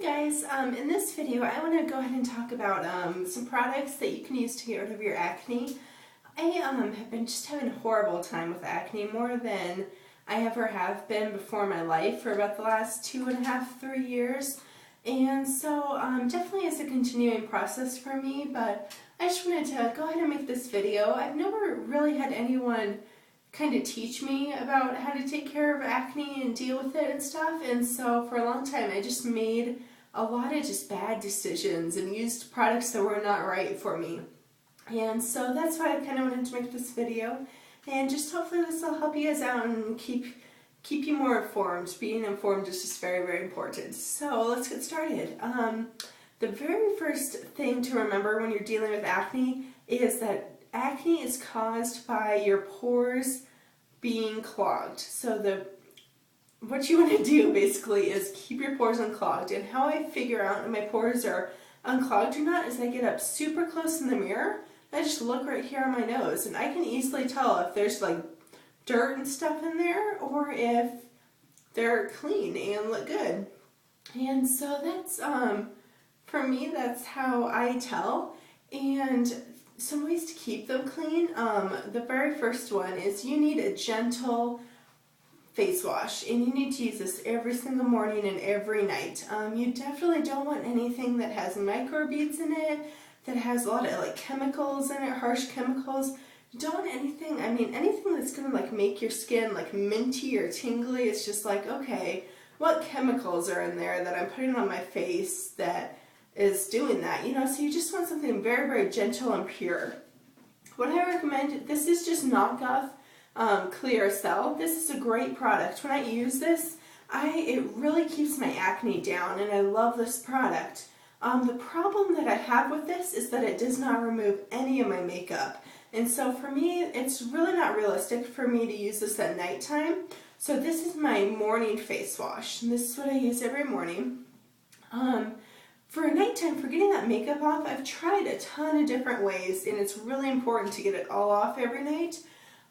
Guys, in this video I want to go ahead and talk about some products that you can use to get rid of your acne. I have been just having a horrible time with acne, more than I ever have been before in my life for about the last 2.5, 3 years. And so definitely it's a continuing process for me, but I just wanted to go ahead and make this video. I've never really had anyone kind of teach me about how to take care of acne and deal with it and stuff, and so for a long time I just made a lot of just bad decisions and used products that were not right for me. And so that's why I kind of wanted to make this video, and just hopefully this will help you guys out and keep you more informed. Being informed is just very, very important. So let's get started. The very first thing to remember when you're dealing with acne is that acne is caused by your pores being clogged. So what you want to do basically is keep your pores unclogged. And how I figure out if my pores are unclogged or not is I get up super close in the mirror. I just look right here on my nose, and I can easily tell if there's like dirt and stuff in there or if they're clean and look good. And so that's for me, that's how I tell. And some ways to keep them clean. The very first one is you need a gentle face wash, and you need to use this every single morning and every night. You definitely don't want anything that has microbeads in it, that has a lot of like chemicals in it, harsh chemicals. You don't want anything, anything that's gonna like make your skin like minty or tingly. It's just like, okay, what chemicals are in there that I'm putting on my face that is doing that, so you just want something very, very gentle and pure. What I recommend, this is just knockoff Clear Cell. This is a great product. When I use this, it really keeps my acne down, and I love this product. The problem that I have with this is that it does not remove any of my makeup, and so for me, it's really not realistic for me to use this at nighttime. So this is my morning face wash, and this is what I use every morning. For nighttime, for getting that makeup off, I've tried a ton of different ways, and it's really important to get it all off every night.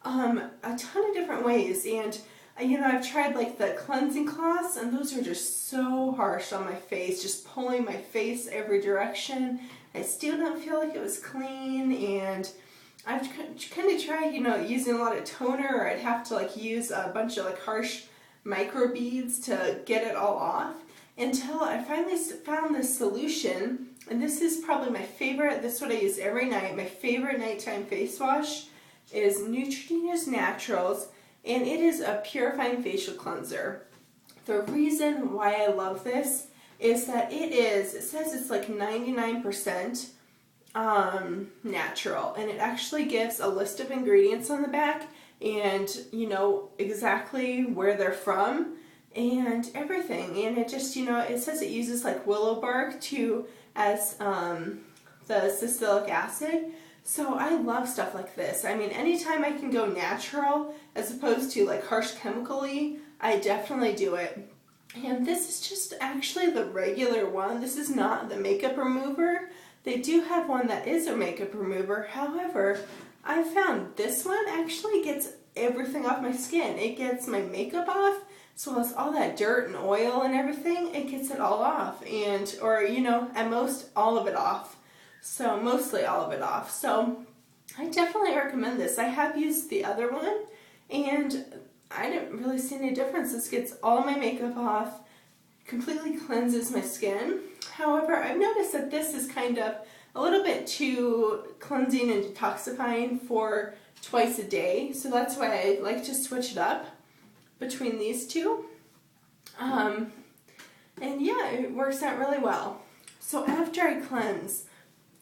A ton of different ways, and I've tried like the cleansing cloths, and those are just so harsh on my face, just pulling my face every direction. I still don't feel like it was clean, and I've kind of tried, using a lot of toner, or I'd have to like use a bunch of like harsh microbeads to get it all off, until I finally found this solution. And this is probably my favorite. This is what I use every night. My favorite nighttime face wash is Neutrogena's Naturals, and it is a purifying facial cleanser. The reason why I love this is that it says it's like 99% natural, and it actually gives a list of ingredients on the back, and exactly where they're from and everything. And it just, it says it uses like willow bark as the salicylic acid. So I love stuff like this. Anytime I can go natural as opposed to like harsh chemically, I definitely do it. And this is just actually the regular one. This is not the makeup remover. They do have one that is a makeup remover. However, I found this one actually gets everything off my skin. It gets my makeup off, as well as all that dirt and oil and everything. It gets it all off, or at most all of it off. So mostly all of it off. So I definitely recommend this. I have used the other one, and I didn't really see any difference. This gets all my makeup off, completely cleanses my skin. However, I've noticed that this is kind of a little bit too cleansing and detoxifying for twice a day. So that's why I like to switch it up between these two. And yeah, it works out really well. So after I cleanse,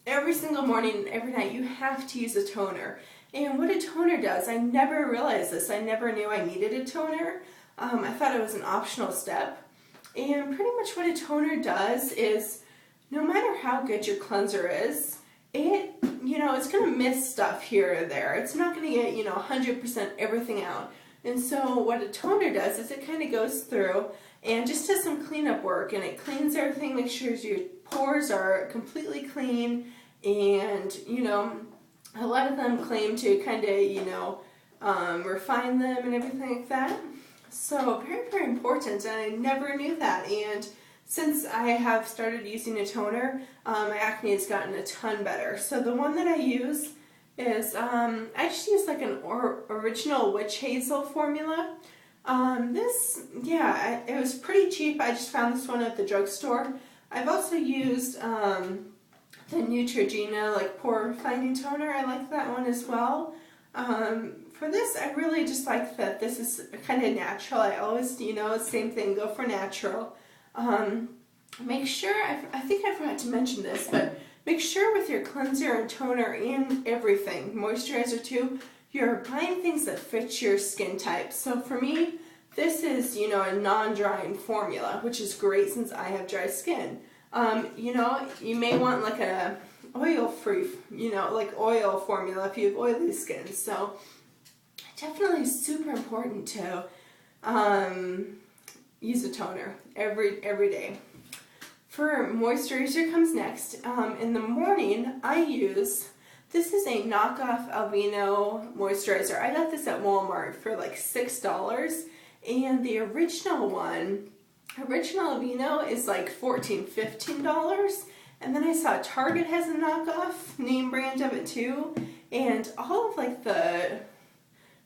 every single morning and every night, you have to use a toner. And what a toner does, I never realized this. I never knew I needed a toner. I thought it was an optional step. And pretty much what a toner does is, no matter how good your cleanser is, it's going to miss stuff here or there. It's not going to get, 100% everything out. And so what a toner does is it kind of goes through and just does some cleanup work, and it cleans everything, makes sure your pores are completely clean, and a lot of them claim to kind of refine them and everything like that. So very, very important, and I never knew that. And since I have started using a toner, my acne has gotten a ton better. So the one that I use is, I just use like an original witch hazel formula. It was pretty cheap. I just found this one at the drugstore. I've also used the Neutrogena like pore finding toner. I like that one as well. For this, I really just like that this is kind of natural. I always, same thing, go for natural. Make sure, I think I forgot to mention this, but make sure with your cleanser and toner and everything, moisturizer too, you're buying things that fit your skin type. So for me, this is, a non-drying formula, which is great since I have dry skin. You may want like a oil-free, like oil formula if you have oily skin. So definitely super important to use a toner every day. For moisturizer comes next. In the morning, I use, this is a knockoff Aveeno moisturizer. I got this at Walmart for like $6, and the original Aveeno is like $14, $15. And then I saw Target has a knockoff name brand of it too, and all of like the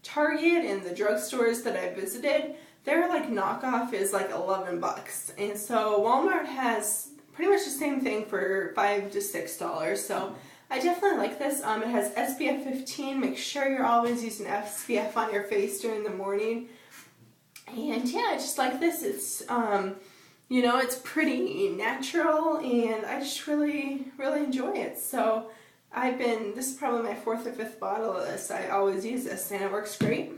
Target and the drugstores that I visited, their like knockoff is like $11, and so Walmart has pretty much the same thing for $5 to $6. So I definitely like this. It has SPF 15. Make sure you're always using SPF on your face during the morning. And yeah, I just like this. It's it's pretty natural, and I just really enjoy it. So this is probably my 4th or 5th bottle of this. I always use this, and it works great.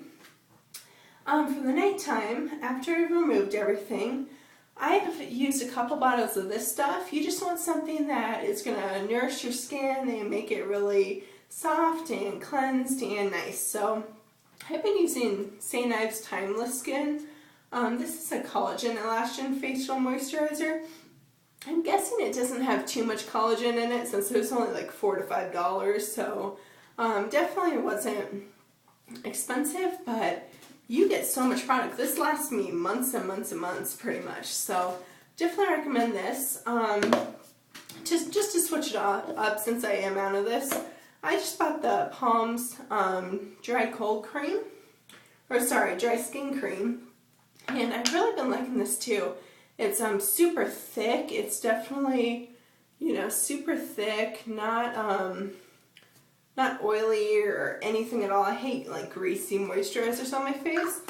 For the nighttime, after I've removed everything, I've used a couple bottles of this stuff. You just want something that is going to nourish your skin and make it really soft and cleansed and nice. So I've been using St. Ives Timeless Skin. This is a collagen elastin facial moisturizer. I'm guessing it doesn't have too much collagen in it since it was only like $4 to $5. So definitely wasn't expensive, but you get so much product. This lasts me months and months and months pretty much. So definitely recommend this. Just to switch it up since I am out of this, I just bought the Palms dry skin cream. And I've really been liking this too. It's super thick. It's definitely, super thick, not oily or anything at all. I hate like greasy moisturizers on my face.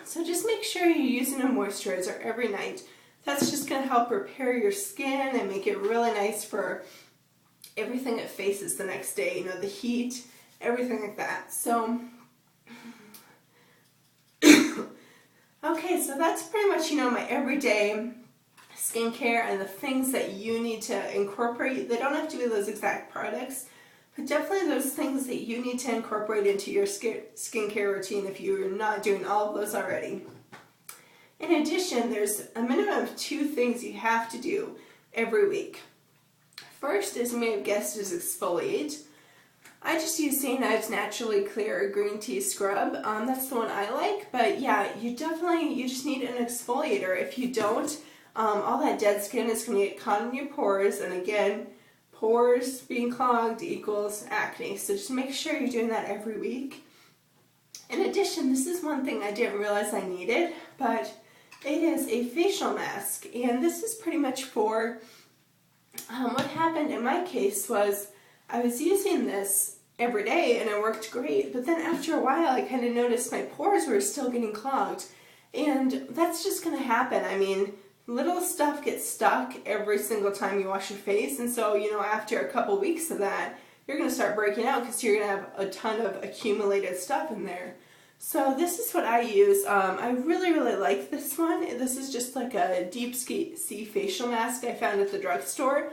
So just make sure you're using a moisturizer every night. That's just going to help repair your skin and make it really nice for everything it faces the next day. The heat, everything like that. So okay, so that's pretty much, my everyday skincare and the things that you need to incorporate. They don't have to be those exact products, but definitely those things that you need to incorporate into your skincare routine if you're not doing all of those already. In addition, there's a minimum of 2 things you have to do every week. First, as you may have guessed, is exfoliate. I just use St. Ives Naturally Clear Green Tea Scrub. That's the one I like, but yeah, you just need an exfoliator. If you don't, all that dead skin is going to get caught in your pores, and again, pores being clogged equals acne. So just make sure you're doing that every week. In addition, this is one thing I didn't realize I needed, but it is a facial mask, and this is pretty much for, what happened in my case was, I was using this every day and it worked great, but then after a while I kind of noticed my pores were still getting clogged, and that's just going to happen. I mean, little stuff gets stuck every single time you wash your face, and so, after a couple weeks of that, you're going to start breaking out because you're going to have a ton of accumulated stuff in there. So this is what I use. I really like this one. This is just like a deep sea facial mask I found at the drugstore.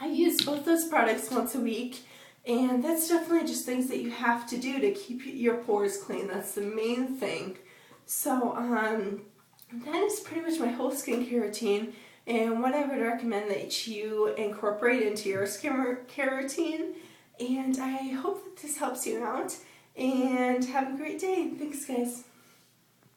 I use both those products once a week, and that's definitely just things that you have to do to keep your pores clean. That's the main thing. So that is pretty much my whole skincare routine, and what I would recommend that you incorporate into your skincare routine. And I hope that this helps you out, and have a great day. Thanks, guys.